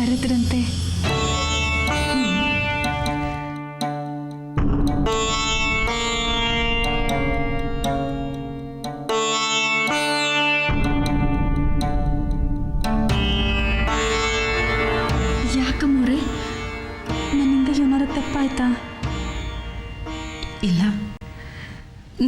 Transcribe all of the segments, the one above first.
ಮರೆತರಂತೆ. ಯಾಕಮ್ಮೋರೆ, ನನ್ನಿಂದ ಏನಾರು ತಪ್ಪಾಯ್ತಾ? ಇಲ್ಲ,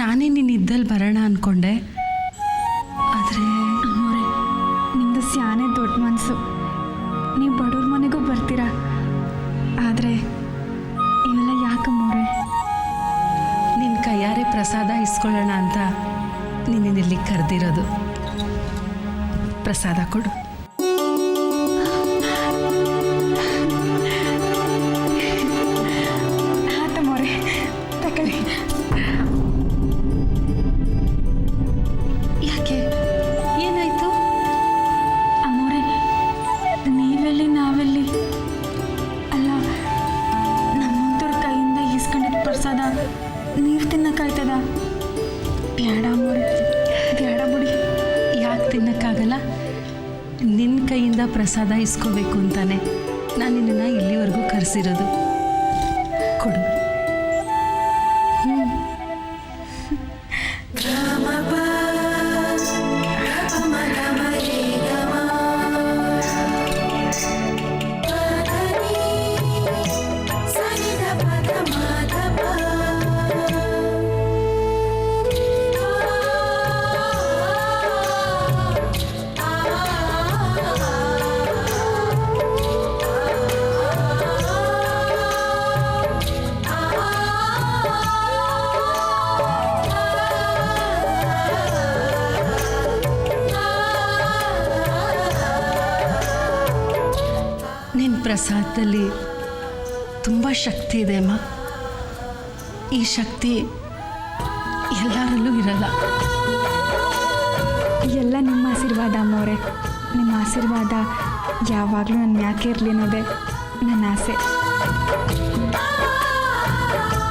ನಾನೇ ನೀನು ಇದ್ದಲ್ಲಿ ಬರೋಣ ಅಂದ್ಕೊಂಡೆ. ಆದರೆ ಅಮ್ಮೋರೆ, ನಿಮ್ಮದು ಸ್ಯಾನೆ ದೊಡ್ಡ ಮನಸ್ಸು. ನೀವು ಬಡವ್ರ ಮನೆಗೂ ಬರ್ತೀರಾ. ಆದರೆ ಇವೆಲ್ಲ ಯಾಕಮ್ಮೋರೆ? ನಿನ್ನ ಕೈಯಾರೆ ಪ್ರಸಾದ ಇಸ್ಕೊಳ್ಳೋಣ ಅಂತ ನೀನು ಇಲ್ಲಿಗೆ ಕರೆದಿರೋದು. ಪ್ರಸಾದ ಕೊಡು. ಆತಮ್ಮೋರೆ, ತಗೊಳ್ಳಿ. ಯಾಕೆ, ಏನಾಯ್ತು? ಅಮ್ಮೋರೆ, ನೀವೆಲ್ಲಿ ನಾವೆಲ್ಲಿ? ಅಲ್ಲ, ನಮ್ಮಂತವ್ರ ಕೈಯಿಂದ ಈಸ್ಕೊಂಡಿದ್ದ ಪ್ರಸಾದ ನೀವು ತಿನ್ನಕ್ಕಾಯ್ತದ? ಬೇಡ ಅಮ್ಮೋರೆ, ಬೇಡ ಬಿಡಿ. ಯಾಕೆ ತಿನ್ನಕ್ಕಾಗಲ್ಲ? ನಿನ್ನ ಕೈಯಿಂದ ಪ್ರಸಾದ ಇಸ್ಕೋಬೇಕು ಅಂತಾನೆ ನಾನು ನಿನ್ನನ್ನು ಇಲ್ಲಿವರೆಗೂ ಕರೆಸಿರೋದು. ಕೊಡು. ನಿನ್ನ ಪ್ರಸಾದದಲ್ಲಿ ತುಂಬ ಶಕ್ತಿ ಇದೆ ಅಮ್ಮ. ಈ ಶಕ್ತಿ ಎಲ್ಲರಲ್ಲೂ ಇರಲ್ಲ. ಎಲ್ಲ ನಿಮ್ಮ ಆಶೀರ್ವಾದ ಅಮ್ಮೋರೆ. ನಿಮ್ಮ ಆಶೀರ್ವಾದ ಯಾವಾಗಲೂ ನನ್ನ ಯಾಕೆ ಇರಲಿ ಅನ್ನೋದೇ ನನ್ನ ಆಸೆ.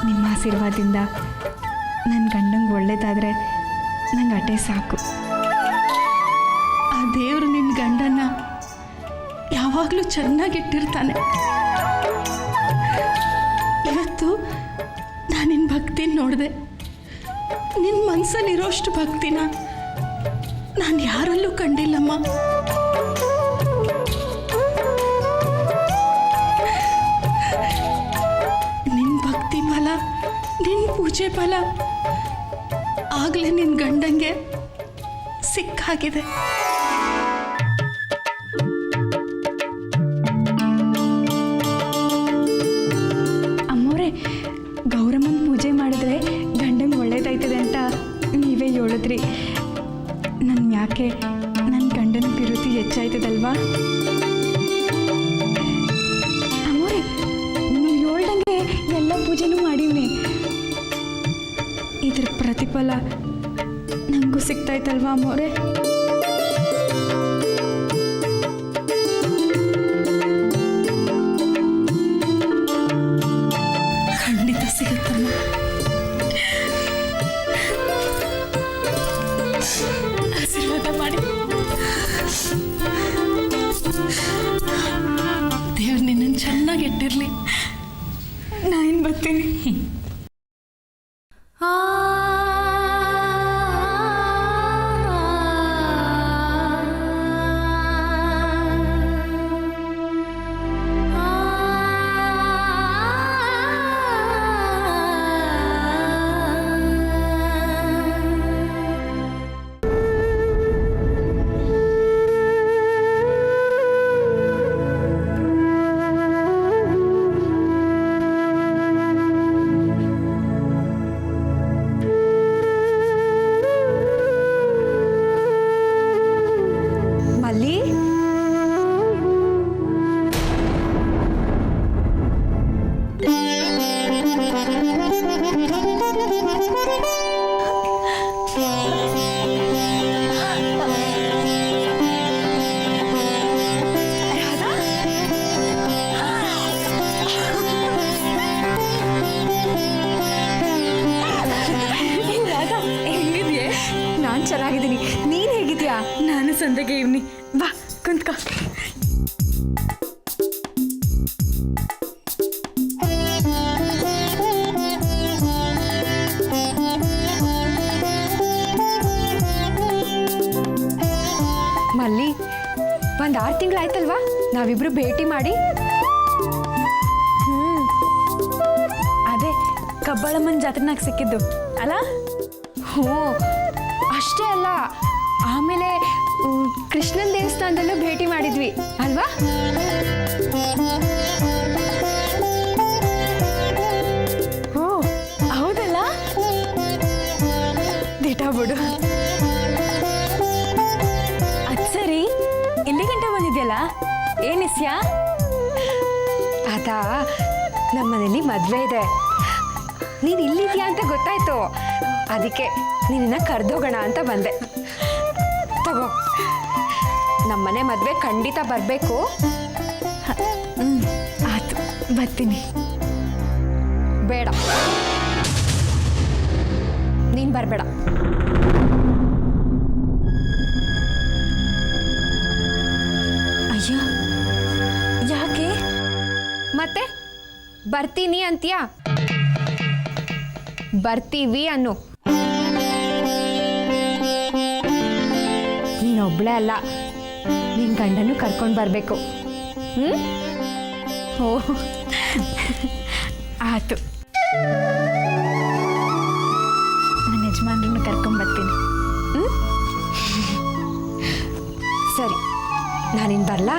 ನಿಮ್ಮ ಆಶೀರ್ವಾದದಿಂದ ನನ್ನ ಗಂಡಂಗೆ ಒಳ್ಳೇದಾದರೆ ನಂಗೆ ಅಟೇ ಸಾಕು. ಆ ದೇವರು ನಿನ್ನ ಗಂಡನ ಯಾವಾಗಲೂ ಚೆನ್ನಾಗಿಟ್ಟಿರ್ತಾನೆ. ಇವತ್ತು ನಾನು ನಿನ್ನ ಭಕ್ತಿನ ನೋಡಿದೆ. ನಿನ್ನ ಮನಸ್ಸಲ್ಲಿರೋಷ್ಟು ಭಕ್ತಿನ ನಾನು ಯಾರಲ್ಲೂ ಕಂಡಿಲ್ಲಮ್ಮ. ನಿನ್ನ ಭಕ್ತಿ ಫಲ, ನಿನ್ನ ಪೂಜೆ ಫಲ ಆಗಲೇ ನಿನ್ನ ಗಂಡಂಗೆ ಸಿಕ್ಕಾಗಿದೆ. ಅಮ್ಮೋರೆ, ಗೌರಮ್ಮನ ಪೂಜೆ ಮಾಡಿದ್ರೆ ಗಂಡಂಗೆ ಒಳ್ಳೇದಾಯ್ತದೆ ಅಂತ ನೀವೇ ಹೇಳಿದ್ರಿ. ನನ್ನ ಯಾಕೆ ನನ್ನ ಗಂಡನ ಪಿರುತಿ ಹೆಚ್ಚಾಯ್ತದಲ್ವಾ? ಅಮ್ಮೋರೆ, ನೀವು ಹೇಳ್ದಂಗೆ ಎಲ್ಲ ಪೂಜೆನೂ ಮಾಡೀವ್ನಿ. ಇದ್ರ ಪ್ರತಿಫಲ ನನಗೂ ಸಿಗ್ತಾಯ್ತಲ್ವಾ ಅಮ್ಮೋರೆ? ಖಂಡಿತ ಸಿಗುತ್ತಮ್ಮ. ಆಶೀರ್ವಾದ ಮಾಡಿ. ದೇವ್ರು ನಿನ್ನನ್ನು ಚೆನ್ನಾಗಿ ಇಟ್ಟಿರ್ಲಿ. ನಾನು ಬರ್ತೀನಿ. ಚೆನ್ನಾಗಿದ್ದೀನಿ. ನೀನು ಹೇಗಿದ್ಯಾ? ನಾನು ಸಂದೆಗೆ ಇವ್ನಿ. ಬಾ ಕುಂತ್ಕೋ. ಒಂದು 6 ತಿಂಗಳಾಯ್ತಲ್ವಾ ನಾವಿಬ್ರು ಭೇಟಿ ಮಾಡಿ. ಅದೇ ಕಬ್ಬಾಳಮ್ಮನ ಜಾತ್ರೆನಾಗ ಸಿಕ್ಕಿದ್ದು ಅಲ್ಲ? ಹ್ಞೂ, ಅಷ್ಟೇ ಅಲ್ಲ, ಆಮೇಲೆ ಕೃಷ್ಣನ ದೇವಸ್ಥಾನದಲ್ಲೂ ಭೇಟಿ ಮಾಡಿದ್ವಿ ಅಲ್ವಾ? ಓ ಹೌದಲ್ಲ, ದಿಟ ಬಿಡು. ಅದು ಸರಿ, ಇಲ್ಲಿ ಗಂಟ ಬಂದಿದ್ಯಲ್ಲ, ಏನಿಸ್ಯಾ? ಅದಾ, ನಮ್ಮ ಮನೇಲಿ ಮದುವೆ ಇದೆ, ನೀನು ಇಲ್ಲಿದ್ಯಾ ಅಂತ ಗೊತ್ತಾಯ್ತು, ಅದಕ್ಕೆ ನಿನ್ನ ಕರೆದೋಗೋಣ ಅಂತ ಬಂದೆ. ತಗೋ, ನಮ್ಮನೆ ಮದುವೆ ಖಂಡಿತ ಬರಬೇಕು. ಆಯ್ತು, ಬರ್ತೀನಿ. ಬೇಡ, ನೀನು ಬರಬೇಡ. ಅಯ್ಯ, ಯಾಕೆ? ಮತ್ತೆ ಬರ್ತೀನಿ ಅಂತೀಯಾ? ಬರ್ತೀವಿ ಅನ್ನು. ನೀನೊಬ್ಳೆ ಅಲ್ಲ, ನಿನ್ನ ಗಂಡನೂ ಕರ್ಕೊಂಡು ಬರಬೇಕು. ಓ ಆಯ್ತು, ನನ್ನ ಯಜಮಾನ್ರನ್ನು ಕರ್ಕೊಂಬರ್ತೀನಿ. ಸರಿ, ನಾನಿನ್ ಬರಲಾ?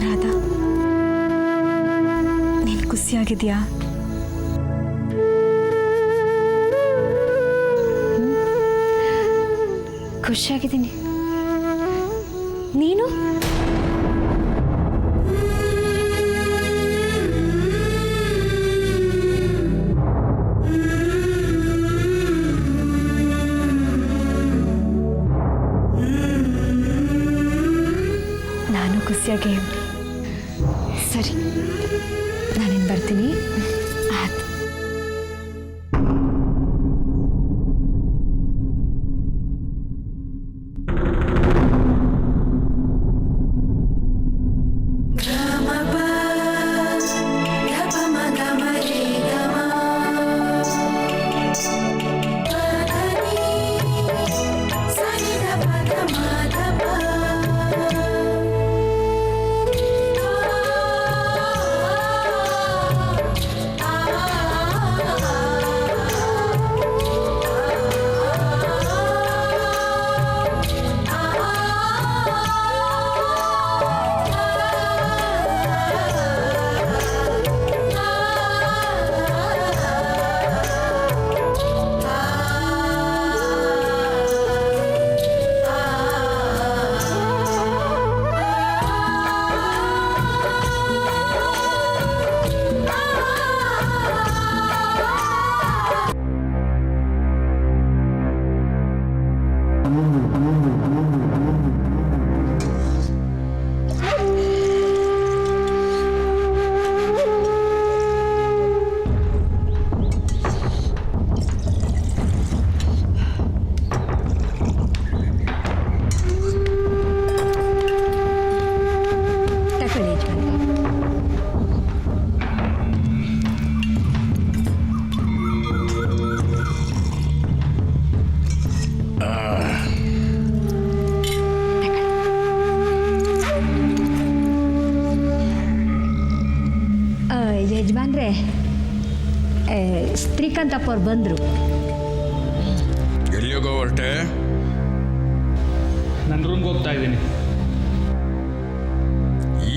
ರಾಧಾ, ನೀನು ಖುಷಿಯಾಗಿದೆಯಾ? ಖುಷಿಯಾಗಿದ್ದೀನಿ. ನೀನು? ನಾನು ಖುಷಿಯಾಗೇ ಇವ್ನಿ. ಸರಿ, ನಾನಿನ್ ಬರ್ತೀನಿ. ಆಯ್ತು. ಯಜಮಾನ್ರೆ, ಶ್ರೀಕಾಂತಪ್ಪ ಅವ್ರು ಬಂದರು. ಎಲ್ಲಿಗೋ ಹೊರಟೆ? ನನ್ನ ರೂಮ್ಗೆ ಹೋಗ್ತಾ ಇದ್ದೀನಿ.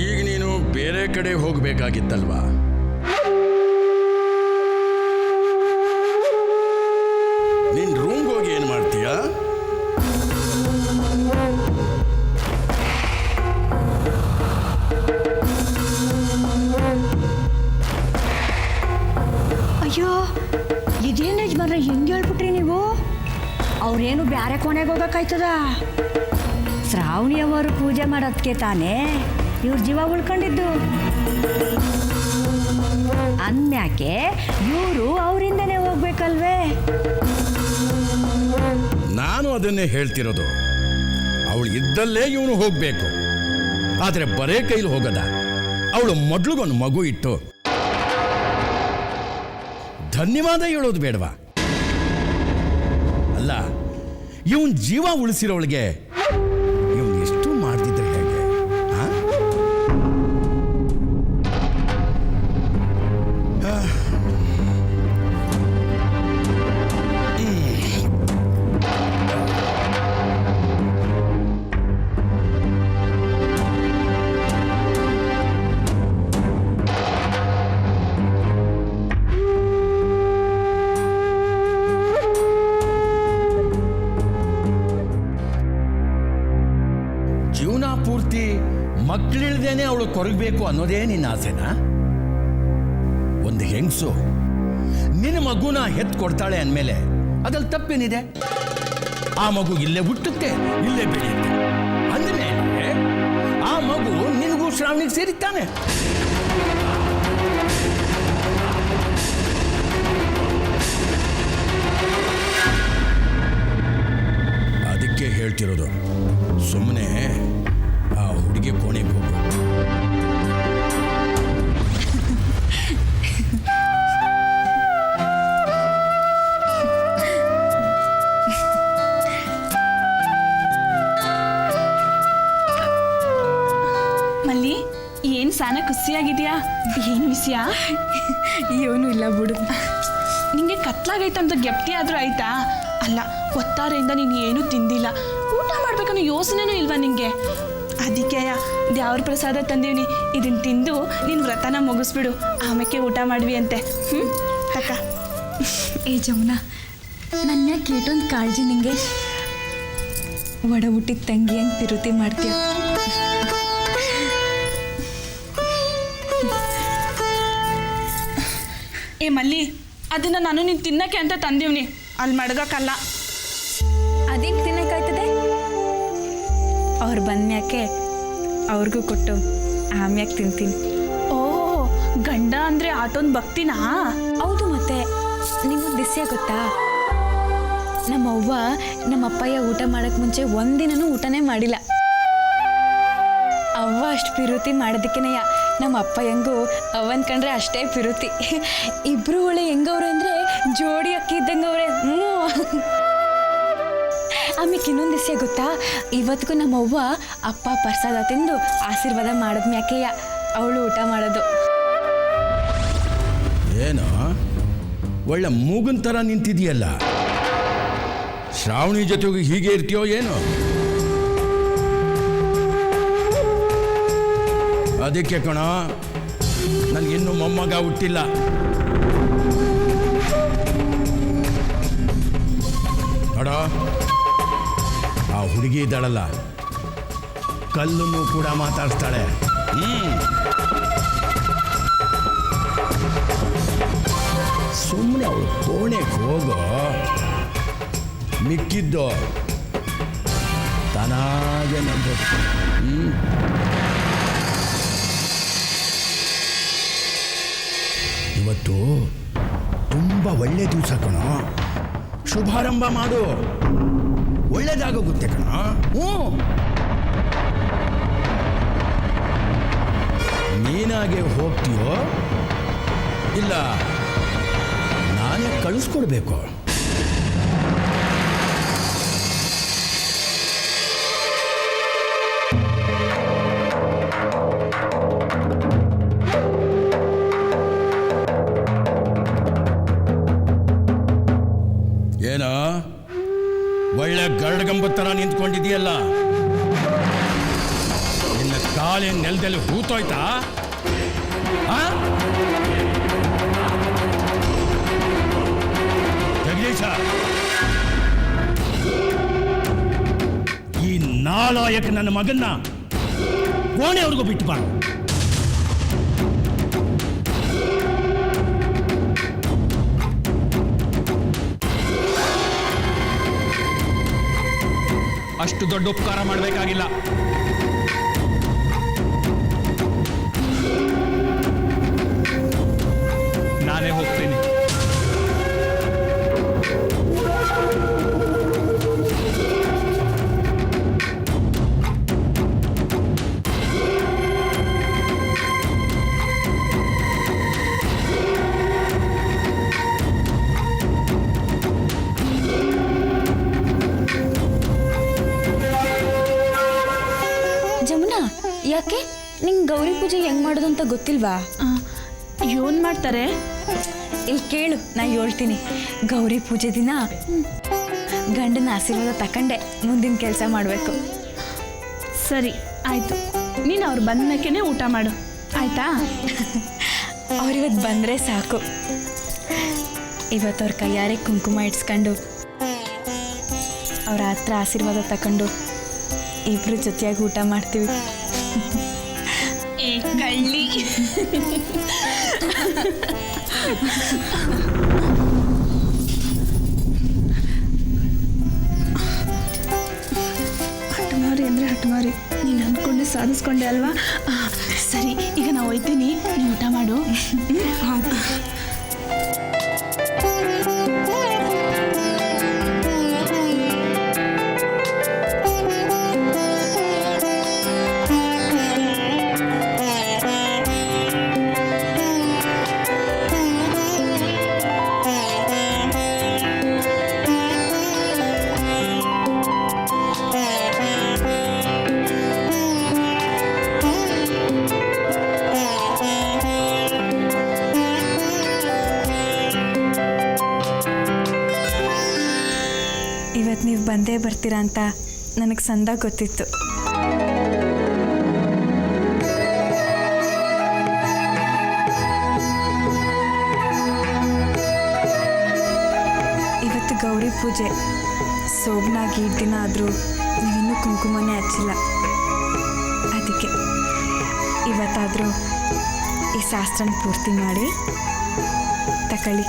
ಈಗ ನೀನು ಬೇರೆ ಕಡೆ ಹೋಗಬೇಕಾಗಿತ್ತಲ್ವಾ? ನಿನ್ನ ರೂಮ್ಗೆ ಹೋಗಿ ಏನು ಮಾಡ್ತೀಯಾ? ಅಯ್ಯೋ, ಇದೇನು ಯಜಮಾನ್ರೆ ಹಿಂಗೆ ಹೇಳ್ಬಿಟ್ರಿ ನೀವು? ಅವ್ರೇನು ಬೇರೆ ಕೊನೆಗೆ ಹೋಗೋಕ್ಕಾಯ್ತದ? ಶ್ರಾವಣಿಯವರು ಪೂಜೆ ಮಾಡೋದಕ್ಕೆ ತಾನೇ ಇವ್ರ ಜೀವ ಉಳ್ಕೊಂಡಿದ್ದು. ಅಂದ್ಯಾಕೆ ಇವರು ಅವರಿಂದನೇ ಹೋಗ್ಬೇಕಲ್ವೇ? ನಾನು ಅದನ್ನೇ ಹೇಳ್ತಿರೋದು. ಅವಳು ಇದ್ದಲ್ಲೇ ಇವನು ಹೋಗಬೇಕು. ಆದರೆ ಬರೇ ಕೈಲಿ ಹೋಗದ. ಅವಳು ಮೊದಲಿಗೊಂದು ಮಗು ಇಟ್ಟು ಧನ್ಯವಾದ ಹೇಳೋದು ಬೇಡವಾ? ಅಲ್ಲ, ಇವನ್ ಜೀವ ಉಳಿಸಿರೋಳಿಗೆ ಇವನ್ ಎಷ್ಟು ಮಾಡ್ತಿದ್ರೆ ಹೇಗೆ? ಜೀವನ ಪೂರ್ತಿ ಮಕ್ಕಳಿಳ್ದೇನೆ ಅವಳು ಕೊರಗಬೇಕು ಅನ್ನೋದೇ ನಿನ್ನ ಆಸೆನಾ? ಒಂದು ಹೆಂಗಸು ನಿನ್ನ ಮಗುನ ಹೆತ್ತು ಕೊಡ್ತಾಳೆ ಅಂದಮೇಲೆ ಅದ್ರಲ್ಲಿ ತಪ್ಪೇನಿದೆ? ಆ ಮಗು ಇಲ್ಲೇ ಹುಟ್ಟುತ್ತೆ, ಇಲ್ಲೇ ಬೆಳೆಯುತ್ತೆ ಅಂದಮೇಲೆ ಆ ಮಗು ನಿನಗೂ ಶ್ರಾವಣಿಗೆ ಸೇರಿತ್ತಾನೆ. ಅದಕ್ಕೆ ಹೇಳ್ತಿರೋದು, ಸುಮ್ಮನೆ ಆ ಹುಡುಗಿ ಕೋಣೆಗೆ ಹೋಗು. ಮಲ್ಲಿ, ಏನ್ ಸಾನ ಖುಷಿಯಾಗಿದ್ಯಾ? ಏನ್ ವಿಷಯ? ಏನೂ ಇಲ್ಲ ಬಿಡು. ನಿಂಗೆ ಕತ್ಲಾಗೈತಂತ ಗೆಪ್ತಿ ಆದ್ರೂ ಆಯ್ತಾ? ಅಲ್ಲ, ಒತ್ತಾರೆಯಿಂದ ನೀನು ಏನೂ ತಿಂದಿಲ್ಲ, ಊಟ ಮಾಡ್ಬೇಕನ್ನೋ ಯೋಚನೆನೂ ಇಲ್ವಾ ನಿಂಗೆ? ಅದಕ್ಕೆ ದೇವ್ರ ಪ್ರಸಾದ ತಂದೀವ್ನಿ, ಇದನ್ನ ತಿಂದು ನಿನ್ನ ವ್ರತನ ಮುಗಿಸ್ಬಿಡು, ಆಮೇಲೆ ಊಟ ಮಾಡ್ವಿ ಅಂತೆ. ತಕ್ಕ. ಏ ಜಮುನಾ, ನನ್ನ ಕೇಟೊಂದು ಕಾಳಜಿ ನಿಂಗೆ. ಒಡ ಹುಟ್ಟಿದ ತಂಗಿ ಹಂಗೆ ತಿರುತಿ ಮಾಡ್ತೀಯ. ಏ ಮಲ್ಲಿ, ಅದನ್ನ ನಾನು ನೀನು ತಿನ್ನಕ್ಕೆ ಅಂತ ತಂದೀವ್ನಿ, ಅಲ್ಲಿ ಮಡ್ಗಕ್ಕಲ್ಲ. ಅದೇನು ತಿನ್ನಕ್ಕಾಯ್ತದೆ? ಅವ್ರು ಬಂದ್ಮ್ಯಾಕೆ ಅವ್ರಿಗೂ ಕೊಟ್ಟು ಆಮ್ಯಾಕೆ ತಿಂತೀನಿ. ಓಹ್, ಗಂಡ ಅಂದ್ರೆ ಆಟೊಂದು ಭಕ್ತಿನಾ? ಹೌದು, ಮತ್ತೆ ನಿಮಗೆ ದಿಸ್ಯ ಗೊತ್ತಾ? ನಮ್ಮವ್ವ ನಮ್ಮಪ್ಪಯ್ಯ ಊಟ ಮಾಡೋಕ್ಕೆ ಮುಂಚೆ ಒಂದಿನನೂ ಊಟನೇ ಮಾಡಿಲ್ಲ. ಅವ್ವ ಅಷ್ಟು ಪಿರುತಿ ಮಾಡೋದಕ್ಕೇನೆಯ ನಮ್ಮ ಅಪ್ಪಯ್ಯಂಗೂ ಅವನ್ ಕಂಡ್ರೆ ಅಷ್ಟೇ ಪಿರುತಿ. ಇಬ್ರು ಒಳ್ಳೆ ಹೆಂಗವ್ರೆ ಅಂದರೆ ಜೋಡಿ ಅಕ್ಕಿ ಇದ್ದಂಗೆ ಅವ್ರೆ. ಆಮೇಲೆ ಇನ್ನೊಂದು ದಿವಸ ಗೊತ್ತಾ, ಇವತ್ತಿಗೂ ನಮ್ಮವ್ವ ಅಪ್ಪ ಪ್ರಸಾದ ತಿಂದು ಆಶೀರ್ವಾದ ಮಾಡಿದ್ಮ್ಯಾಕೆಯ ಅವಳು ಊಟ ಮಾಡೋದು. ಏನೋ ಒಳ್ಳೆ ಮೂಗನ್ ಥರ ನಿಂತಿದೆಯಲ್ಲ, ಶ್ರಾವಣಿ ಜೊತೆಗೆ ಹೀಗೆ ಇರ್ತೀಯೋ ಏನೋ? ಅದಕ್ಕೆ ಕಣ ನನಗಿನ್ನೂ ಮೊಮ್ಮಗ ಹುಟ್ಟಿಲ್ಲ. ನೋಡ, ಆ ಹುಡುಗಿ ಇದ್ದಾಳಲ್ಲ, ಕಲ್ಲನ್ನು ಕೂಡ ಮಾತಾಡಿಸ್ತಾಳೆ. ಸುಮ್ಮನೆ ಅವಳು ಕೋಣೆಗೆ ಹೋಗೋ, ಮಿಕ್ಕಿದ್ದು ತಾನಾಗೆ ನಂಬಬೇಕು. ಇವತ್ತು ತುಂಬ ಒಳ್ಳೆ ದಿವಸ ಕಣ, ಶುಭಾರಂಭ ಮಾಡು, ಒಳ್ಳೇದಾಗೋಗುತ್ತೆ ಕಣ. ನೀನಾಗೆ ಹೋಗ್ತೀಯೋ ಇಲ್ಲ ನಾನೇ ಕಳಿಸ್ಕೊಡ್ಬೇಕು? ಏನೋ ಒಳ್ಳೆ ಗರಡ್ಗಂಬ ಥರ ನಿಂತ್ಕೊಂಡಿದೆಯಲ್ಲ, ನಿನ್ನ ಕಾಲಿನ ನೆಲದಲ್ಲಿ ಹೂತೋಯ್ತಾ? ಜಗದೀಶ, ಈ ನಾಲಾಯಕ ನನ್ನ ಮಗನ್ನ ಕೋಣೆಯವ್ರಿಗೂ ಬಿಟ್ಟು ಬಾರು. ಅಷ್ಟು ದೊಡ್ಡ ಉಪಕಾರ ಮಾಡಬೇಕಾಗಿಲ್ಲ. ನಾನೇ ಹೋಗ್ತೀನಿ. ಯಾಕೆ ನಿಂಗೆ ಗೌರಿ ಪೂಜೆ ಹೆಂಗೆ ಮಾಡೋದು ಅಂತ ಗೊತ್ತಿಲ್ವಾ? ಏನು ಮಾಡ್ತಾರೆ? ಇಲ್ಲಿ ಕೇಳು, ನಾ ಹೇಳ್ತೀನಿ. ಗೌರಿ ಪೂಜೆ ದಿನ ಗಂಡನ ಆಶೀರ್ವಾದ ತಕೊಂಡೆ ಮುಂದಿನ ಕೆಲಸ ಮಾಡಬೇಕು. ಸರಿ ಆಯಿತು, ನೀನು ಅವ್ರು ಬಂದ ಮೇಕೆನೆ ಊಟ ಮಾಡು ಆಯಿತಾ? ಅವ್ರಿವತ್ತು ಬಂದರೆ ಸಾಕು. ಇವತ್ತು ಅವ್ರ ಕೈಯಾರೆ ಕುಂಕುಮ ಇಡ್ಸ್ಕೊಂಡು ಅವ್ರ ಹತ್ರ ಆಶೀರ್ವಾದ ತಗೊಂಡು ಇಬ್ಬರು ಜೊತೆಯಾಗಿ ಊಟ ಮಾಡ್ತೀವಿ. ಏ ಕಳ್ಳಿ. ಹಠಮಾರಿ ಅಂದರೆ ಹಠಮಾರಿ, ನೀನು ಅಂದ್ಕೊಂಡೆ ಸಾಧಿಸ್ಕೊಂಡೆ ಅಲ್ವಾ? ಸರಿ, ಈಗ ನಾವು ಹೋಯ್ತೀನಿ, ನೀವು ಊಟ ಮಾಡು. ಇವತ್ತು ನೀವು ಬಂದೇ ಬರ್ತೀರಾ ಅಂತ ನನಗೆ ಸಂದ ಗೊತ್ತಿತ್ತು. ಇವತ್ತು ಗೌರಿ ಪೂಜೆ ಸೋಬ್ನಾಗಿ 2 ದಿನ ಆದರೂ ನೀವಿನ್ನೂ ಕುಂಕುಮನೇ ಹಚ್ಚಿಲ್ಲ. ಅದಕ್ಕೆ ಇವತ್ತಾದರೂ ಈ ಶಾಸ್ತ್ರನ ಪೂರ್ತಿ ಮಾಡಿ ತಗೊಳ್ಳಿ.